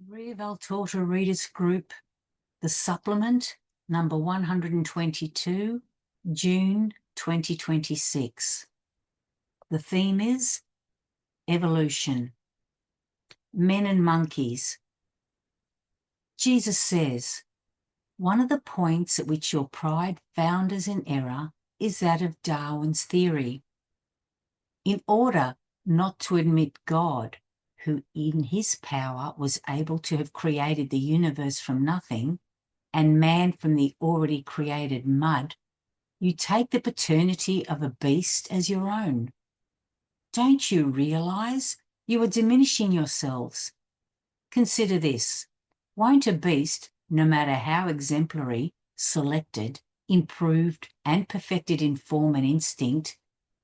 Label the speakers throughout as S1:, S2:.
S1: Valtorta Readers Group, the supplement number 122, June 2026. The theme is evolution. Men and monkeys. Jesus says, one of the points at which your pride founders in error is that of Darwin's theory. In order not to admit God, who in his power was able to have created the universe from nothing, and man from the already created mud, you take the paternity of a beast as your own. Don't you realize you are diminishing yourselves? Consider this. Won't a beast, no matter how exemplary, selected, improved, and perfected in form and instinct,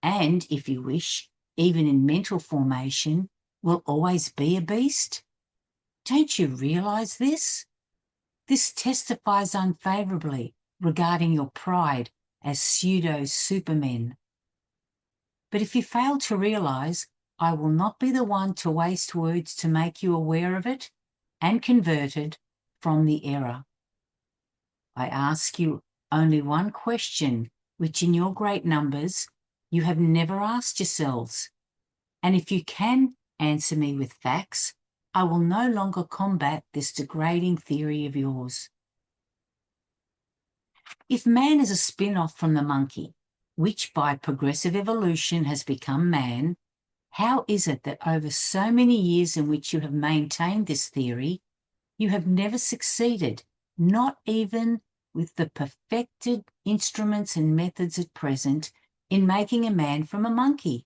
S1: and, if you wish, even in mental formation, will always be a beast? Don't you realize this? This testifies unfavorably regarding your pride as pseudo-supermen. But if you fail to realize, I will not be the one to waste words to make you aware of it and converted from the error. I ask you only one question, which in your great numbers you have never asked yourselves. And if you can answer me with facts, I will no longer combat this degrading theory of yours. If man is a spin-off from the monkey, which by progressive evolution has become man, how is it that over so many years in which you have maintained this theory, you have never succeeded, not even with the perfected instruments and methods at present, in making a man from a monkey?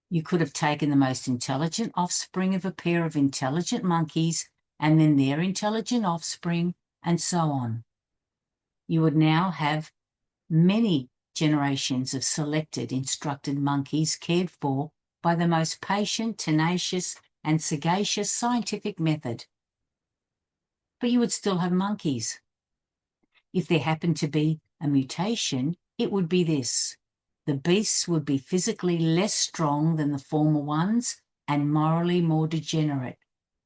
S1: You could have taken the most intelligent offspring of a pair of intelligent monkeys and then their intelligent offspring, and so on. You would now have many generations of selected, instructed monkeys cared for by the most patient, tenacious, and sagacious scientific method. But you would still have monkeys. If there happened to be a mutation, it would be this. The beasts would be physically less strong than the former ones and morally more degenerate.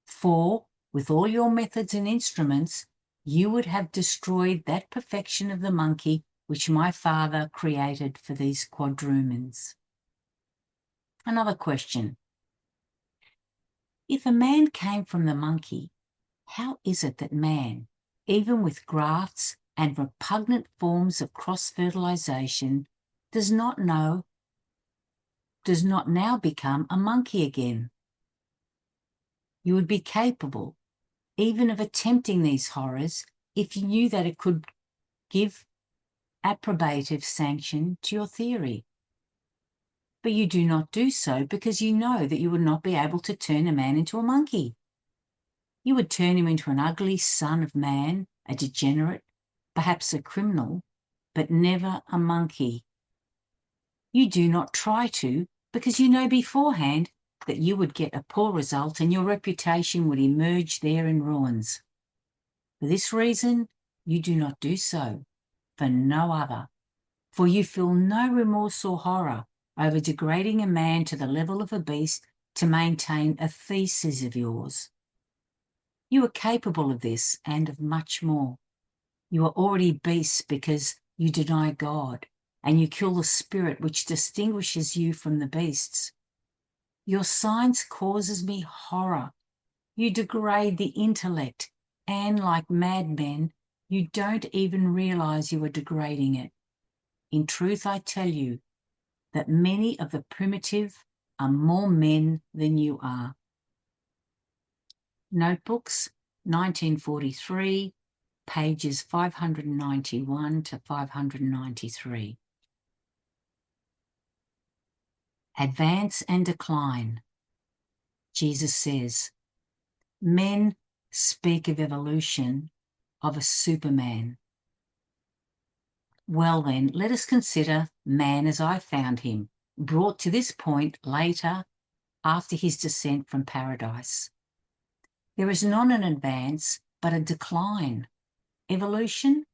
S1: For, with all your methods and instruments, you would have destroyed that perfection of the monkey which my father created for these quadrumans. Another question. If a man came from the monkey, how is it that man, even with grafts and repugnant forms of cross-fertilization, does not now become a monkey again? You would be capable even of attempting these horrors if you knew that it could give approbative sanction to your theory. But you do not do so because you know that you would not be able to turn a man into a monkey. You would turn him into an ugly son of man, a degenerate, perhaps a criminal, but never a monkey. You do not try to because you know beforehand that you would get a poor result and your reputation would emerge there in ruins. For this reason, you do not do so, for no other, for you feel no remorse or horror over degrading a man to the level of a beast to maintain a thesis of yours. You are capable of this and of much more. You are already beasts because you deny God, and you kill the spirit which distinguishes you from the beasts. Your science causes me horror. You degrade the intellect, and like madmen, you don't even realize you are degrading it. In truth, I tell you that many of the primitive are more men than you are. Notebooks, 1943, pages 591 to 593. Advance and decline. Jesus says, men speak of evolution, of a superman. Well then, let us consider man as I found him, brought to this point later after his descent from paradise. There is not an advance, but a decline. Evolution?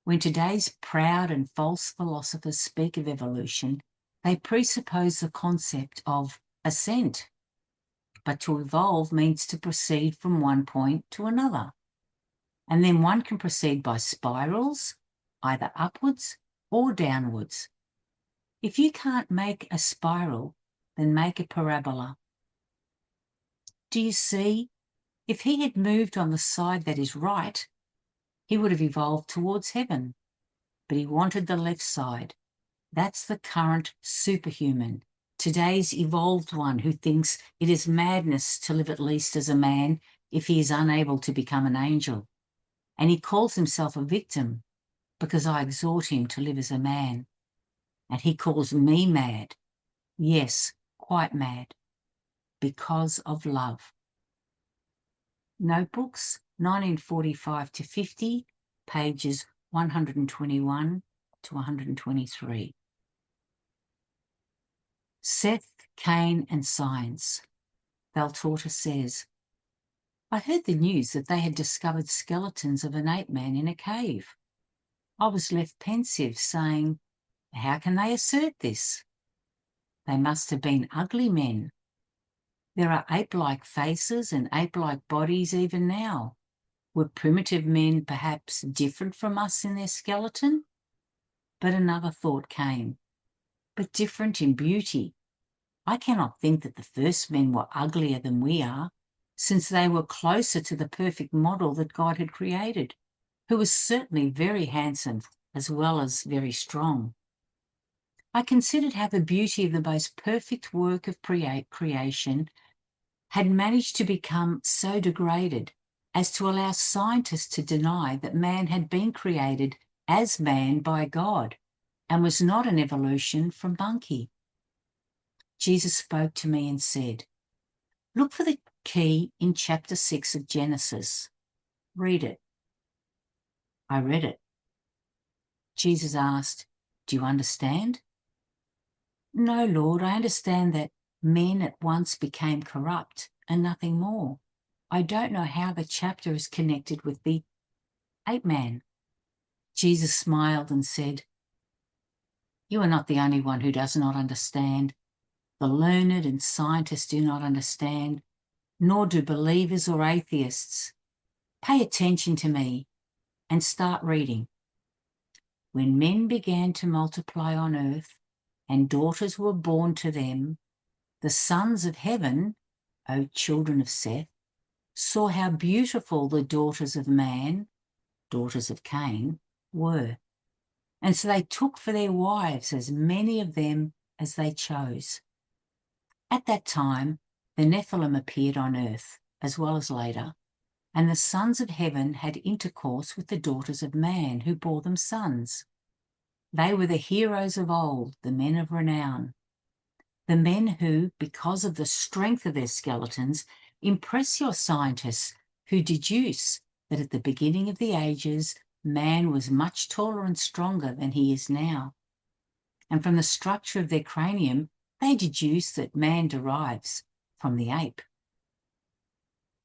S1: When today's proud and false philosophers speak of evolution, they presuppose the concept of ascent. but to evolve means to proceed from one point to another. And then one can proceed by spirals, either upwards or downwards. If you can't make a spiral, then make a parabola. Do you see? If he had moved on the side that is right, he would have evolved towards heaven. But he wanted the left side. That's the current superhuman, today's evolved one who thinks it is madness to live at least as a man if he is unable to become an angel. And he calls himself a victim because I exhort him to live as a man. And he calls me mad. Yes, quite mad. Because of love. Notebooks, 1945 to 50, pages 121 to 123. Seth, Cain and Science. Valtorta says, I heard the news that they had discovered skeletons of an ape man in a cave. I was left pensive, saying, how can they assert this? They must have been ugly men. There are ape-like faces and ape-like bodies even now. Were primitive men perhaps different from us in their skeleton? But another thought came. But different in beauty. I cannot think that the first men were uglier than we are, since they were closer to the perfect model that God had created, who was certainly very handsome as well as very strong. I considered how the beauty of the most perfect work of creation had managed to become so degraded as to allow scientists to deny that man had been created as man by God and was not an evolution from monkey. Jesus spoke to me and said, look for the key in chapter 6 of Genesis. Read it. I read it. Jesus asked, do you understand? No, Lord, I understand that men at once became corrupt and nothing more. I don't know how the chapter is connected with the ape man. Jesus smiled and said, you are not the only one who does not understand. The learned and scientists do not understand, nor do believers or atheists. Pay attention to me and start reading. When men began to multiply on earth and daughters were born to them, the sons of heaven, O children of Seth, saw how beautiful the daughters of man, daughters of Cain, were. And so they took for their wives as many of them as they chose. At that time, the Nephilim appeared on earth, as well as later, and the sons of heaven had intercourse with the daughters of man, who bore them sons. They were the heroes of old, the men of renown, the men who, because of the strength of their skeletons, impress your scientists who deduce that at the beginning of the ages, man was much taller and stronger than he is now. And from the structure of their cranium, they deduce that man derives from the ape.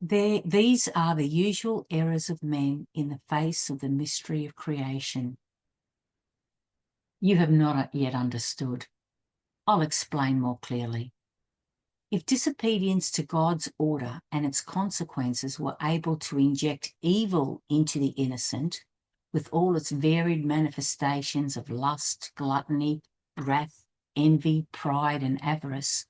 S1: These are the usual errors of men in the face of the mystery of creation. You have not yet understood. I'll explain more clearly. If disobedience to God's order and its consequences were able to inject evil into the innocent, with all its varied manifestations of lust, gluttony, wrath, envy, pride, and avarice,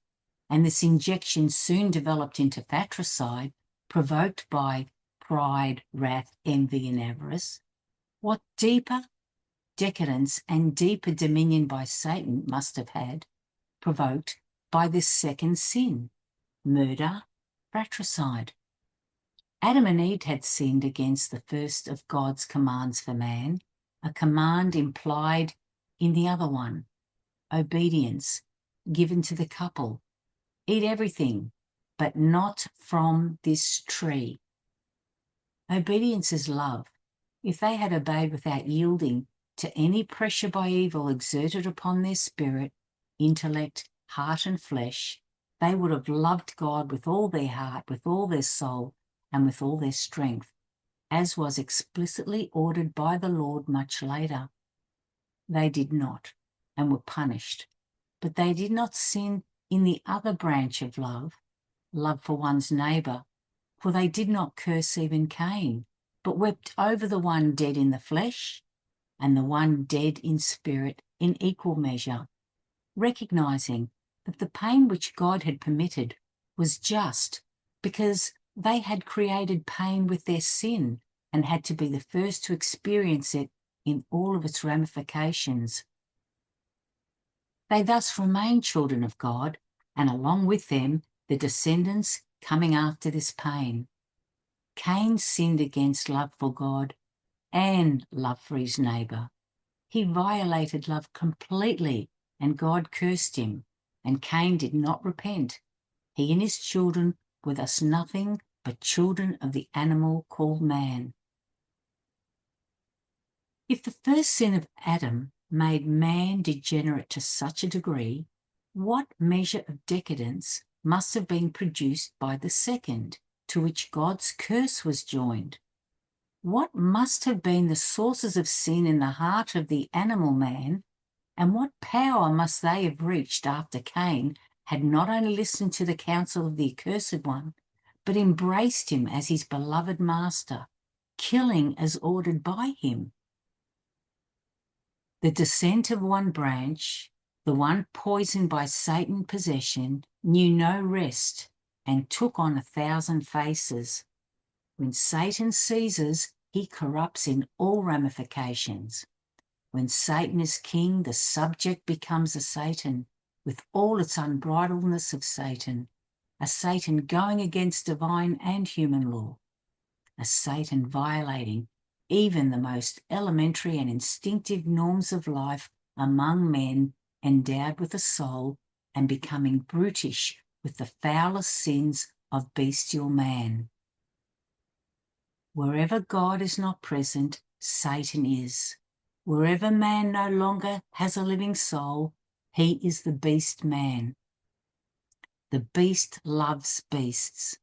S1: and this injection soon developed into fratricide, provoked by pride, wrath, envy, and avarice, what deeper decadence and deeper dominion by Satan must have had, provoked by this second sin, murder, fratricide. Adam and Eve had sinned against the first of God's commands for man, a command implied in the other one, obedience, given to the couple. Eat everything, but not from this tree. Obedience is love. If they had obeyed without yielding to any pressure by evil exerted upon their spirit, intellect, heart and flesh, they would have loved God with all their heart, with all their soul, and with all their strength, as was explicitly ordered by the Lord much later. They did not, and were punished, but they did not sin in the other branch of love, love for one's neighbour, for they did not curse even Cain, but wept over the one dead in the flesh and the one dead in spirit in equal measure, recognizing that the pain which God had permitted was just, because they had created pain with their sin and had to be the first to experience it in all of its ramifications. They thus remain children of God, and along with them, the descendants coming after this pain. Cain sinned against love for God and love for his neighbour. He violated love completely, and God cursed him, and Cain did not repent. He and his children were thus nothing but children of the animal called man. If the first sin of Adam made man degenerate to such a degree, what measure of decadence must have been produced by the second, to which God's curse was joined? What must have been the sources of sin in the heart of the animal man, and what power must they have reached after Cain had not only listened to the counsel of the accursed one, but embraced him as his beloved master, killing as ordered by him? The descent of one branch, the one poisoned by Satan's possession, knew no rest and took on 1,000 faces. When Satan seizes, he corrupts in all ramifications. When Satan is king, the subject becomes a Satan, with all its unbridledness of Satan, a Satan going against divine and human law, a Satan violating even the most elementary and instinctive norms of life among men endowed with a soul, and becoming brutish with the foulest sins of bestial man. Wherever God is not present, Satan is. Wherever man no longer has a living soul, he is the beast man. The beast loves beasts.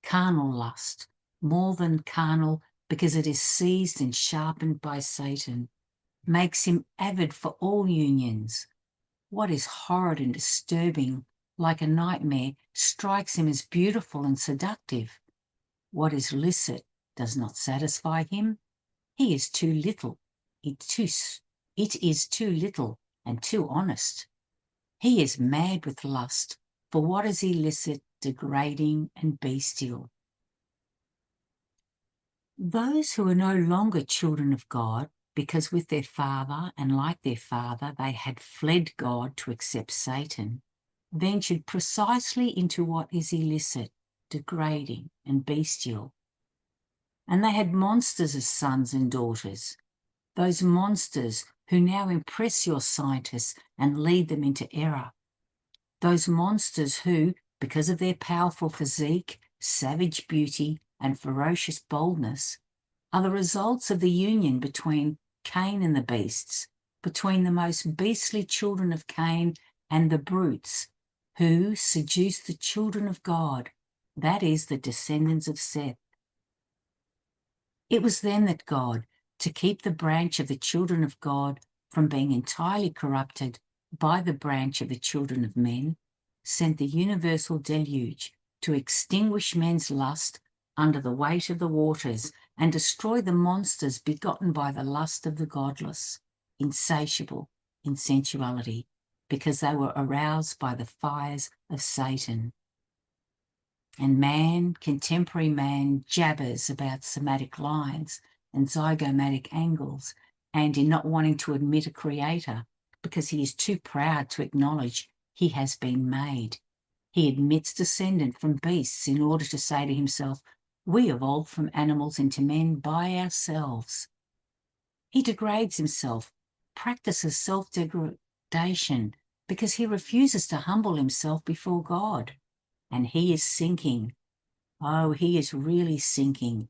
S1: Carnal lust, more than carnal because it is seized and sharpened by Satan, makes him avid for all unions. What is horrid and disturbing, like a nightmare, strikes him as beautiful and seductive. What is licit does not satisfy him. He is too little. It is too little and too honest. He is mad with lust for what is illicit, degrading, and bestial. Those who are no longer children of God, because with their father and like their father they had fled God to accept Satan, ventured precisely into what is illicit, degrading, and bestial. And they had monsters as sons and daughters, those monsters who now impress your scientists and lead them into error. Those monsters who, because of their powerful physique, savage beauty, and ferocious boldness, are the results of the union between Cain and the beasts, between the most beastly children of Cain and the brutes, who seduced the children of God, that is, the descendants of Seth. It was then that God, to keep the branch of the children of God from being entirely corrupted by the branch of the children of men, sent the universal deluge to extinguish men's lust under the weight of the waters and destroy the monsters begotten by the lust of the godless, insatiable in sensuality, because they were aroused by the fires of Satan. And man, contemporary man, jabbers about somatic lines and zygomatic angles, and in not wanting to admit a creator because he is too proud to acknowledge he has been made. He admits descendant from beasts in order to say to himself, we evolved from animals into men by ourselves. He degrades himself, practices self-degradation, because he refuses to humble himself before God. And he is sinking. Oh, he is really sinking.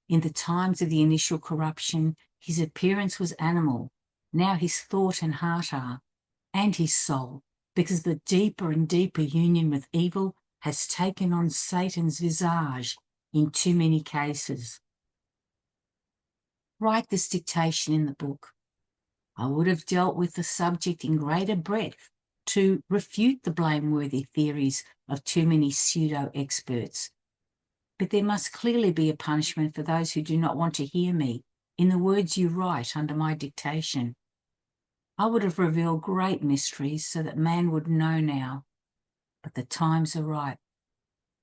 S1: In the times of the initial corruption, his appearance was animal. Now his thought and heart are, and his soul, because the deeper and deeper union with evil has taken on Satan's visage in too many cases. Write this dictation in the book. I would have dealt with the subject in greater breadth, to refute the blameworthy theories of too many pseudo-experts. But there must clearly be a punishment for those who do not want to hear me in the words you write under my dictation. I would have revealed great mysteries so that man would know now, but the times are ripe.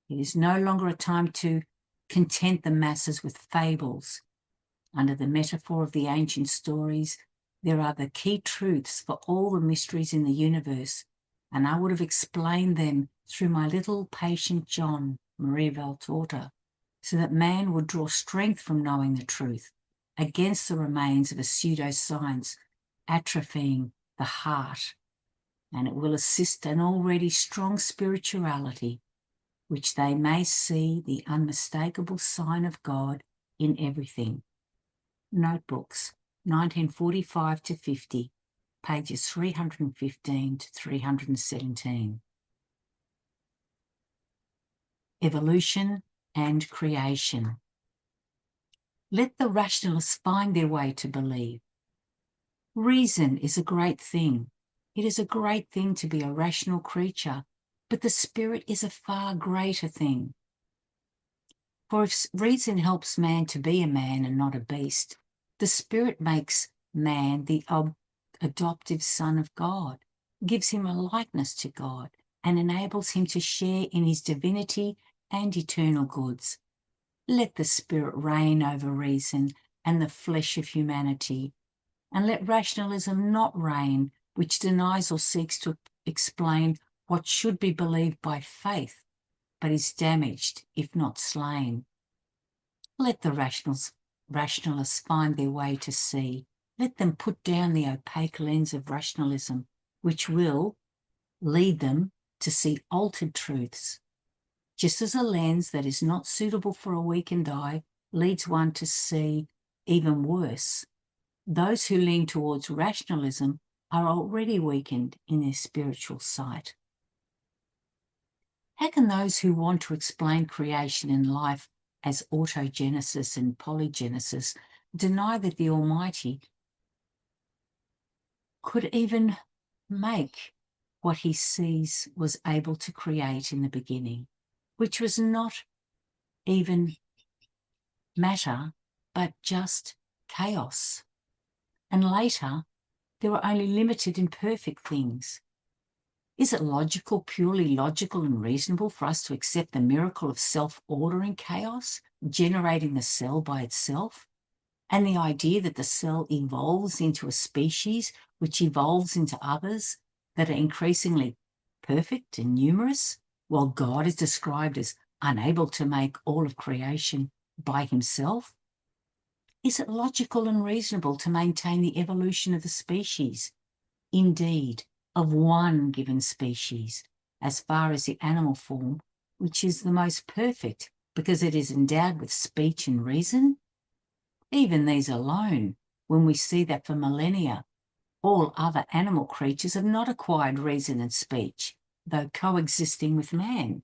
S1: It is no longer a time to content the masses with fables. Under the metaphor of the ancient stories, there are the key truths for all the mysteries in the universe, and I would have explained them through my little patient John, Maria Valtorta, so that man would draw strength from knowing the truth against the remains of a pseudoscience atrophying the heart, and it will assist an already strong spirituality, which they may see the unmistakable sign of God in everything. Notebooks, 1945 to 50, pages 315 to 317. Evolution and creation. Let the rationalists find their way to believe. Reason is a great thing. It is a great thing to be a rational creature, but the spirit is a far greater thing. For if reason helps man to be a man and not a beast, the spirit makes man the adoptive son of God, gives him a likeness to God, and enables him to share in his divinity and eternal goods. Let the spirit reign over reason and the flesh of humanity, and let rationalism not reign, which denies or seeks to explain what should be believed by faith, but is damaged, if not slain. Let the rationalists find their way to see. Let them put down the opaque lens of rationalism, which will lead them to see altered truths. Just as a lens that is not suitable for a weakened eye leads one to see even worse, those who lean towards rationalism are already weakened in their spiritual sight. How can those who want to explain creation and life as autogenesis and polygenesis deny that the Almighty could even make what he sees was able to create in the beginning, which was not even matter, but just chaos? And later, there were only limited imperfect things. Is it logical, purely logical and reasonable for us to accept the miracle of self-ordering chaos, generating the cell by itself, and the idea that the cell evolves into a species which evolves into others that are increasingly perfect and numerous, while God is described as unable to make all of creation by himself? Is it logical and reasonable to maintain the evolution of the species, indeed, of one given species, as far as the animal form, which is the most perfect because it is endowed with speech and reason? Even these alone, when we see that for millennia, all other animal creatures have not acquired reason and speech, though coexisting with man.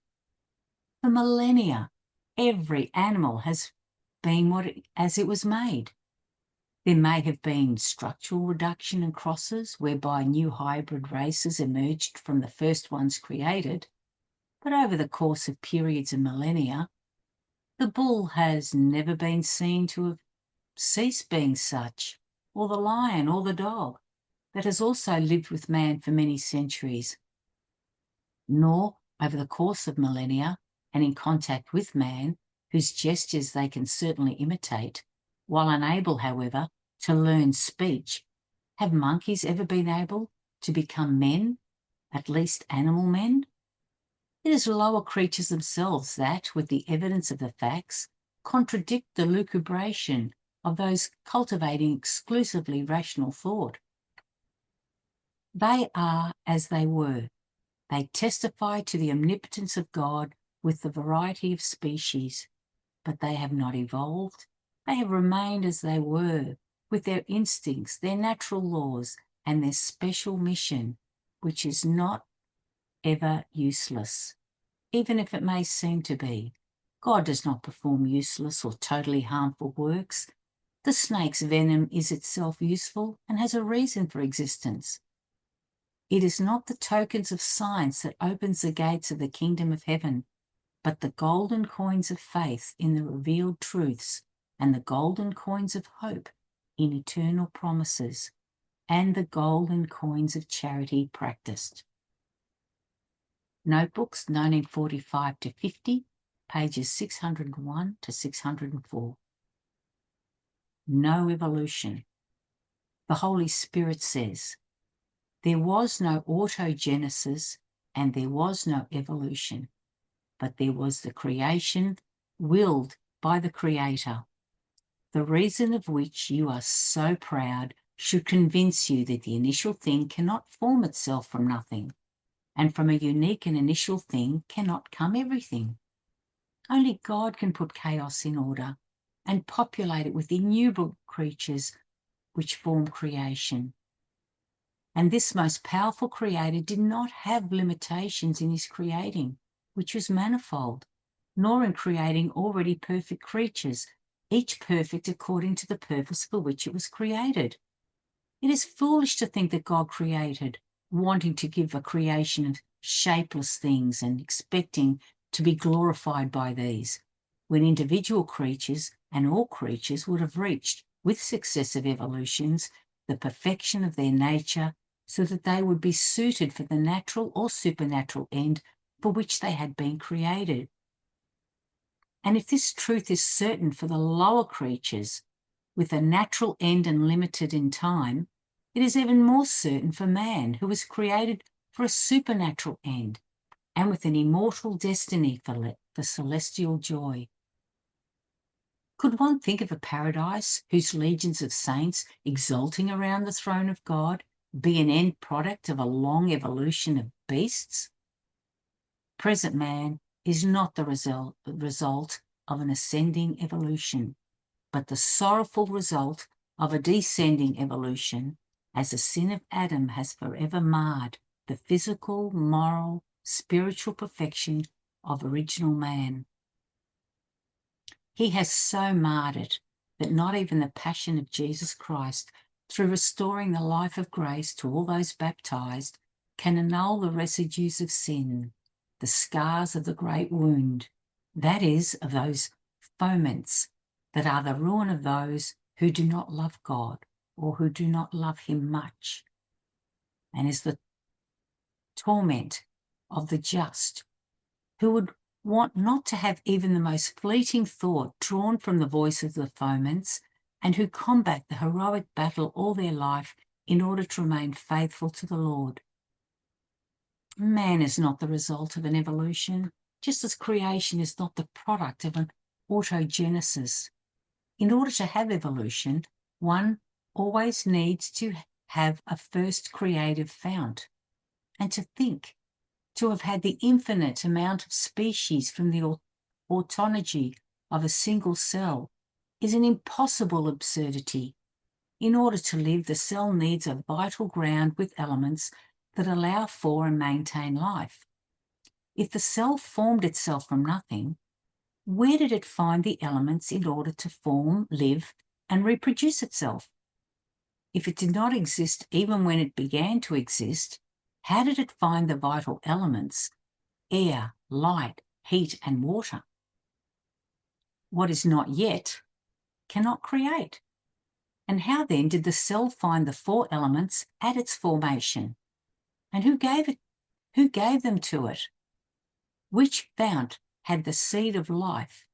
S1: For millennia, every animal has been as it was made. There may have been structural reduction and crosses whereby new hybrid races emerged from the first ones created, but over the course of periods of millennia, the bull has never been seen to have ceased being such, or the lion or the dog, that has also lived with man for many centuries. Nor, over the course of millennia, and in contact with man, whose gestures they can certainly imitate, while unable, however, to learn speech, have monkeys ever been able to become men, at least animal men? It is lower creatures themselves that, with the evidence of the facts, contradict the lucubration of those cultivating exclusively rational thought. They are as they were. They testify to the omnipotence of God with the variety of species, but they have not evolved. They have remained as they were, with their instincts, their natural laws, and their special mission, which is not ever useless, even if it may seem to be. God does not perform useless or totally harmful works. The snake's venom is itself useful and has a reason for existence. It is not the tokens of science that opens the gates of the kingdom of heaven, but the golden coins of faith in the revealed truths and the golden coins of hope in eternal promises and the golden coins of charity practiced. Notebooks 1945 to 50, pages 601 to 604. No evolution. The Holy Spirit says, there was no autogenesis and there was no evolution, but there was the creation willed by the Creator. The reason of which you are so proud should convince you that the initial thing cannot form itself from nothing, and from a unique and initial thing cannot come everything. Only God can put chaos in order and populate it with innumerable creatures which form creation. And this most powerful Creator did not have limitations in his creating, which was manifold, nor in creating already perfect creatures, each perfect according to the purpose for which it was created. It is foolish to think that God created, wanting to give a creation of shapeless things and expecting to be glorified by these, when individual creatures and all creatures would have reached, with successive evolutions, the perfection of their nature, so that they would be suited for the natural or supernatural end for which they had been created. And if this truth is certain for the lower creatures, with a natural end and limited in time, it is even more certain for man, who was created for a supernatural end, and with an immortal destiny for celestial joy. Could one think of a paradise whose legions of saints exulting around the throne of God be an end product of a long evolution of beasts? Present man is not the result of an ascending evolution, but the sorrowful result of a descending evolution, as the sin of Adam has forever marred the physical, moral, spiritual perfection of original man. He has so marred it that not even the passion of Jesus Christ, through restoring the life of grace to all those baptized, can annul the residues of sin, the scars of the great wound, that is, of those foments that are the ruin of those who do not love God or who do not love him much, and is the torment of the just, who would want not to have even the most fleeting thought drawn from the voice of the foments, and who combat the heroic battle all their life in order to remain faithful to the Lord. Man is not the result of an evolution, just as creation is not the product of an autogenesis. In order to have evolution, one always needs to have a first creative fount, and to think, to have had the infinite amount of species from the autonomy of a single cell is an impossible absurdity. In order to live, the cell needs a vital ground with elements that allow for and maintain life. If the cell formed itself from nothing, where did it find the elements in order to form, live, and reproduce itself? If it did not exist even when it began to exist, how did it find the vital elements, air, light, heat, and water? What is not yet cannot create. And how then did the cell find the four elements at its formation? And who gave them to it? Which fount had the seed of life?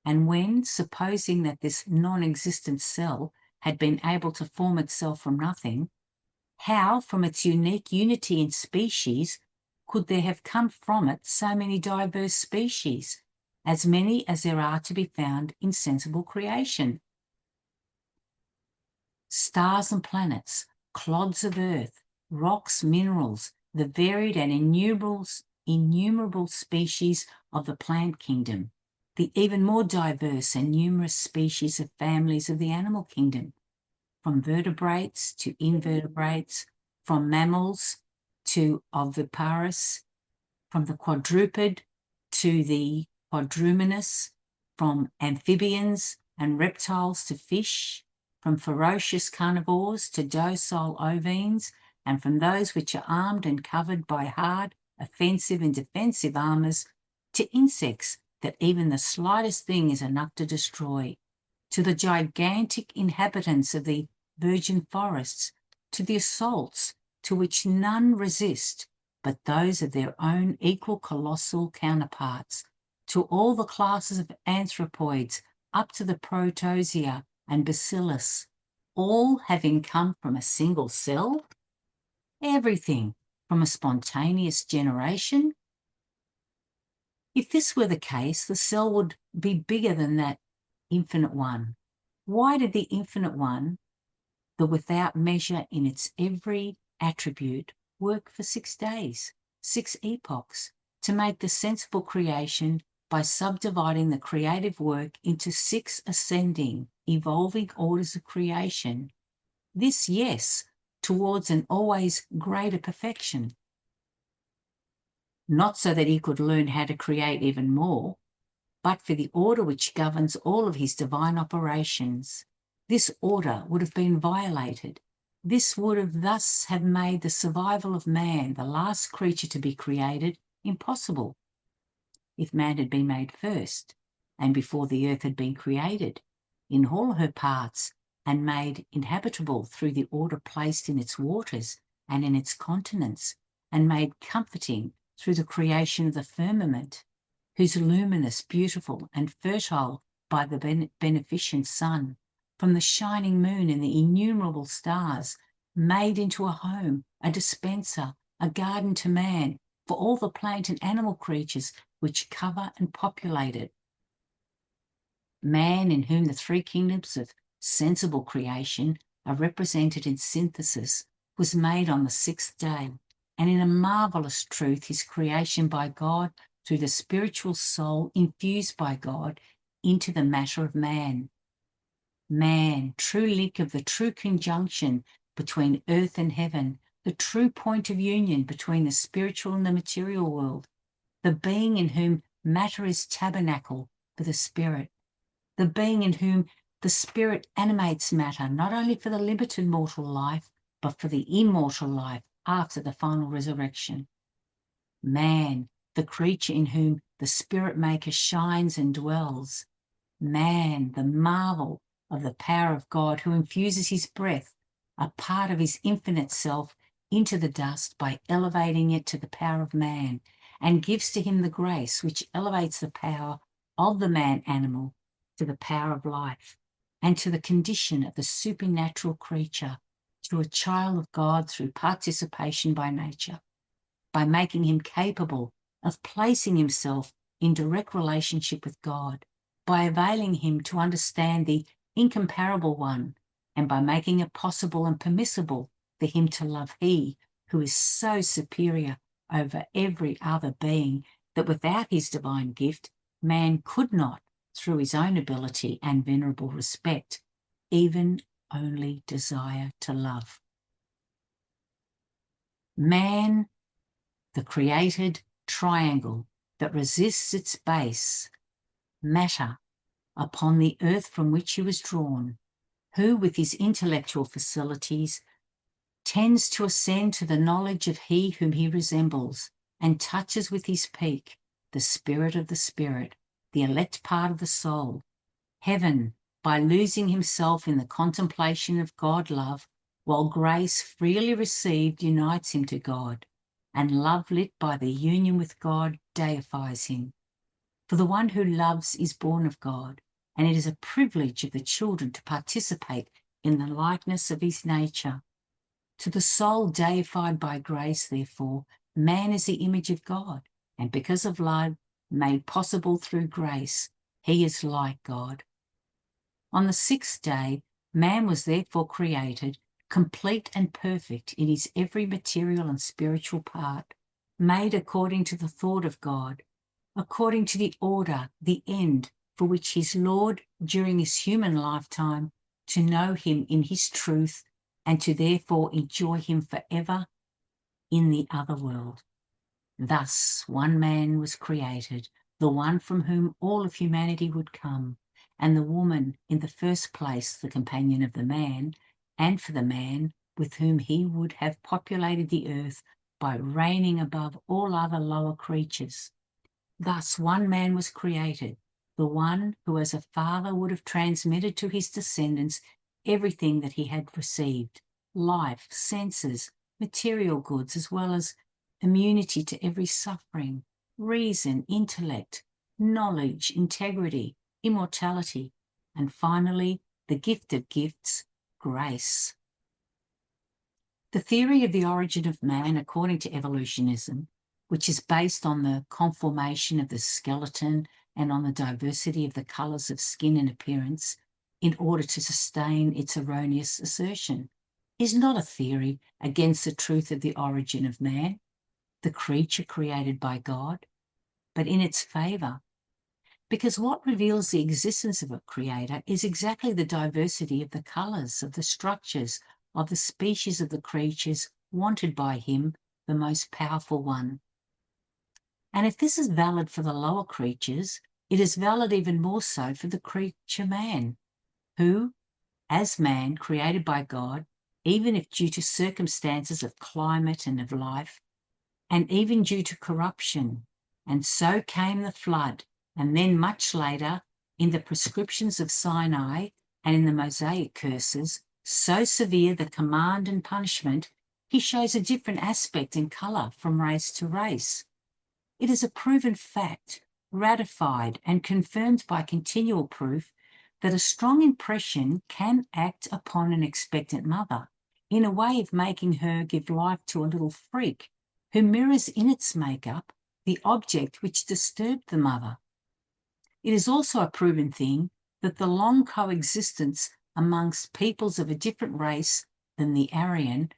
S1: And when, supposing that this non-existent cell had been able to form itself from nothing, how, from its unique unity in species, could there have come from it so many diverse species, as many as there are to be found in sensible creation? Stars and planets, clods of earth, rocks, minerals, the varied and innumerable species of the plant kingdom, the even more diverse and numerous species of families of the animal kingdom, from vertebrates to invertebrates, from mammals to oviparous, from the quadruped to the quadruminous, from amphibians and reptiles to fish, from ferocious carnivores to docile ovines, and from those which are armed and covered by hard, offensive and defensive armours, to insects that even the slightest thing is enough to destroy, to the gigantic inhabitants of the virgin forests, to the assaults to which none resist but those of their own equal colossal counterparts, to all the classes of anthropoids up to the protozoa and bacillus, all having come from a single cell? Everything from a spontaneous generation? If this were the case, the cell would be bigger than that infinite one. Why did the infinite one, the without measure in its every attribute, work for 6 days, 6 epochs, to make the sensible creation by subdividing the creative work into 6 ascending, evolving orders of creation? This, yes, towards an always greater perfection. Not so that he could learn how to create even more, but for the order which governs all of his divine operations. This order would have been violated. This would have thus have made the survival of man, the last creature to be created, impossible. If man had been made first, and before the earth had been created, in all her parts, and made inhabitable through the order placed in its waters and in its continents, and made comforting through the creation of the firmament, whose luminous, beautiful, and fertile by the beneficent sun, from the shining moon and the innumerable stars, made into a home, a dispenser, a garden to man, for all the plant and animal creatures which cover and populate it. Man, in whom the 3 kingdoms of sensible creation are represented in synthesis, was made on the 6th day, and in a marvellous truth his creation by God through the spiritual soul infused by God into the matter of man. Man, true link of the true conjunction between earth and heaven, the true point of union between the spiritual and the material world, the being in whom matter is tabernacle for the spirit, the being in whom the spirit animates matter, not only for the limited mortal life, but for the immortal life after the final resurrection. Man, the creature in whom the spirit maker shines and dwells. Man, the marvel of the power of God, who infuses his breath, a part of his infinite self, into the dust by elevating it to the power of man, and gives to him the grace which elevates the power of the man animal to the power of life, and to the condition of the supernatural creature, to a child of God through participation by nature, by making him capable of placing himself in direct relationship with God, by availing him to understand the incomparable one, and by making it possible and permissible for him to love he who is so superior over every other being that without his divine gift, man could not, through his own ability and venerable respect, even only desire to love. Man, the created triangle that resists its base, matter, upon the earth from which he was drawn, who with his intellectual facilities tends to ascend to the knowledge of he whom he resembles, and touches with his peak the spirit of the spirit, the elect part of the soul, heaven, by losing himself in the contemplation of God-love, while grace freely received unites him to God, and love lit by the union with God deifies him. For the one who loves is born of God, and it is a privilege of the children to participate in the likeness of his nature. To the soul deified by grace, therefore, man is the image of God, and because of love made possible through grace, he is like God. On the 6th day, man was therefore created, complete and perfect in his every material and spiritual part, made according to the thought of God, according to the order, the end, for which his Lord during his human lifetime, to know him in his truth, and to therefore enjoy him forever in the other world. Thus one man was created, the one from whom all of humanity would come, and the woman in the first place the companion of the man, and for the man with whom he would have populated the earth by reigning above all other lower creatures. Thus one man was created, the one who as a father would have transmitted to his descendants everything that he had received, life, senses, material goods, as well as immunity to every suffering, reason, intellect, knowledge, integrity, immortality, and finally, the gift of gifts, grace. The theory of the origin of man, according to evolutionism, which is based on the conformation of the skeleton and on the diversity of the colours of skin and appearance in order to sustain its erroneous assertion, is not a theory against the truth of the origin of man, the creature created by God, but in its favour. Because what reveals the existence of a creator is exactly the diversity of the colours, of the structures, of the species of the creatures wanted by him, the most powerful one. And if this is valid for the lower creatures, it is valid even more so for the creature man, who, as man created by God, even if due to circumstances of climate and of life, and even due to corruption, and so came the flood, and then much later, in the prescriptions of Sinai and in the Mosaic curses, so severe the command and punishment, he shows a different aspect and colour from race to race. It is a proven fact, ratified and confirmed by continual proof, that a strong impression can act upon an expectant mother in a way of making her give life to a little freak who mirrors in its makeup the object which disturbed the mother. It is also a proven thing that the long coexistence amongst peoples of a different race than the Aryan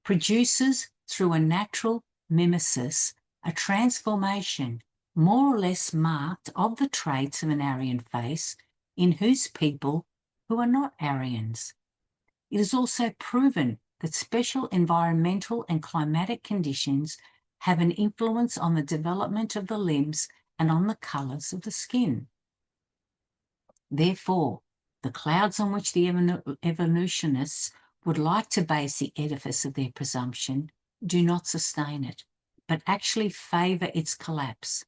S1: produces, through a natural mimesis, a transformation more or less marked of the traits of an Aryan face in whose people who are not Aryans. It is also proven that special environmental and climatic conditions have an influence on the development of the limbs and on the colours of the skin. Therefore, the clouds on which the evolutionists would like to base the edifice of their presumption do not sustain it, but actually favour its collapse.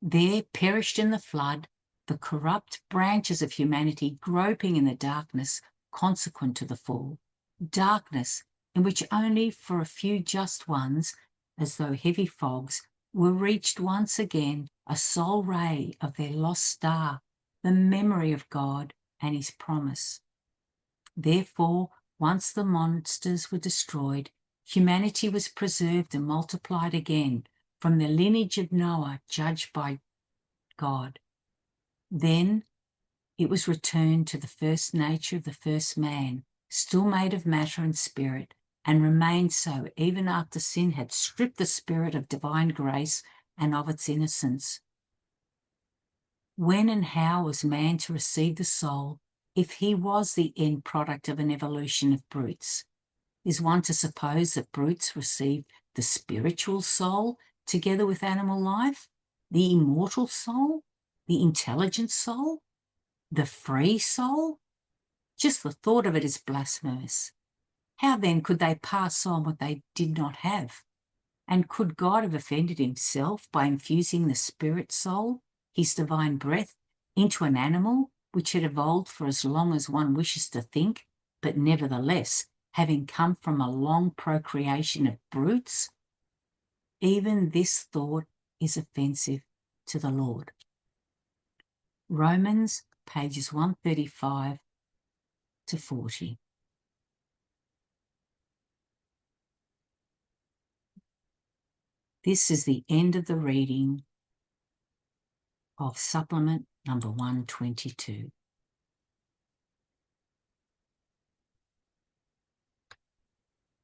S1: There perished in the flood the corrupt branches of humanity groping in the darkness consequent to the fall, darkness in which only for a few just ones, as though heavy fogs, were reached once again a sole ray of their lost star, the memory of God and his promise. Therefore, once the monsters were destroyed, humanity was preserved and multiplied again from the lineage of Noah, judged by God. Then it was returned to the first nature of the first man, still made of matter and spirit, and remained so even after sin had stripped the spirit of divine grace and of its innocence. When and how was man to receive the soul if he was the end product of an evolution of brutes? Is one to suppose that brutes receive the spiritual soul together with animal life, the immortal soul, the intelligent soul, the free soul? Just the thought of it is blasphemous. How then could they pass on what they did not have? And could God have offended himself by infusing the spirit soul, his divine breath, into an animal which had evolved for as long as one wishes to think, but nevertheless having come from a long procreation of brutes? Even this thought is offensive to the Lord. Romans, pages 135 to 40. This is the end of the reading of supplement number 122.